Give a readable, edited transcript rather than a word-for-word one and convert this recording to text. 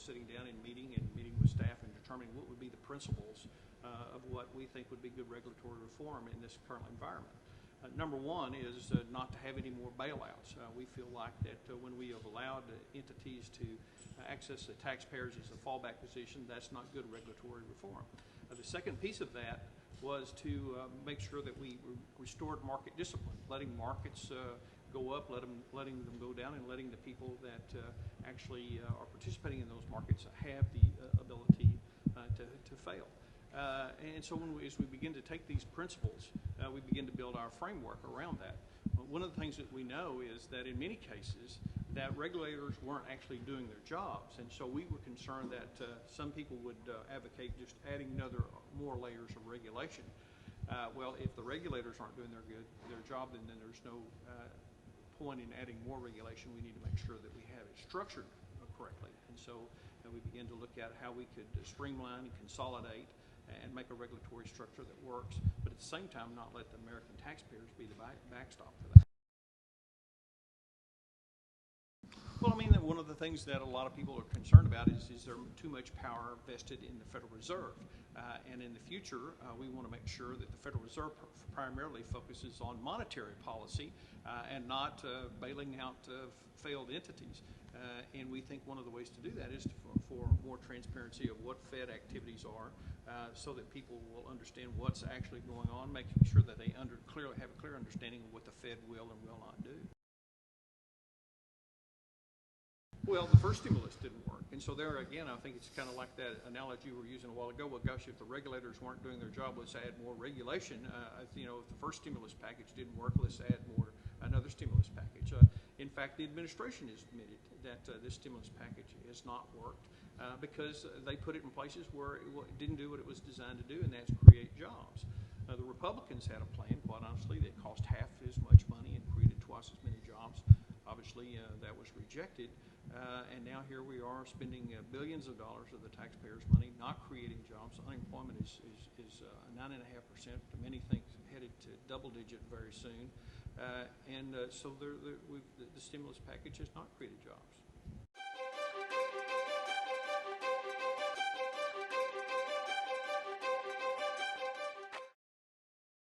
sitting down and meeting with staff and determining what would be the principles of what we think would be good regulatory reform in this current environment. Number one is not to have any more bailouts. We feel like that when we have allowed entities to access the taxpayers as a fallback position, that's not good regulatory reform. The second piece of that was to make sure that we restored market discipline, letting markets go up, letting them go down, and letting the people that actually are participating in those markets have the ability to fail. And so as we begin to take these principles, we begin to build our framework around that. One of the things that we know is that in many cases that regulators weren't actually doing their jobs, and so we were concerned that some people would advocate just adding more layers of regulation. Well, if the regulators aren't doing their job, then there's no point in adding more regulation. We need to make sure that we have it structured correctly, and so we begin to look at how we could streamline and consolidate and make a regulatory structure that works, but at the same time not let the American taxpayers be the backstop for that. Well, I mean, one of the things that a lot of people are concerned about is there too much power vested in the Federal Reserve? And in the future, we want to make sure that the Federal Reserve primarily focuses on monetary policy and not bailing out failed entities. And we think one of the ways to do that is for more transparency of what Fed activities are, so that people will understand what's actually going on, making sure that they clearly have a clear understanding of what the Fed will and will not do. Well, the first stimulus didn't work, and so there again, I think it's kind of like that analogy we were using a while ago. Well, gosh, if the regulators weren't doing their job, let's add more regulation. If the first stimulus package didn't work, let's add another stimulus package. In fact, the administration has admitted that this stimulus package has not worked because they put it in places where it didn't do what it was designed to do, and that's create jobs. The Republicans had a plan, quite honestly, that cost half as much money and created twice as many jobs. Obviously, that was rejected, and now here we are spending billions of dollars of the taxpayers' money, not creating jobs. Unemployment is 9.5%. Many think headed to double-digit very soon, and so the stimulus package has not created jobs.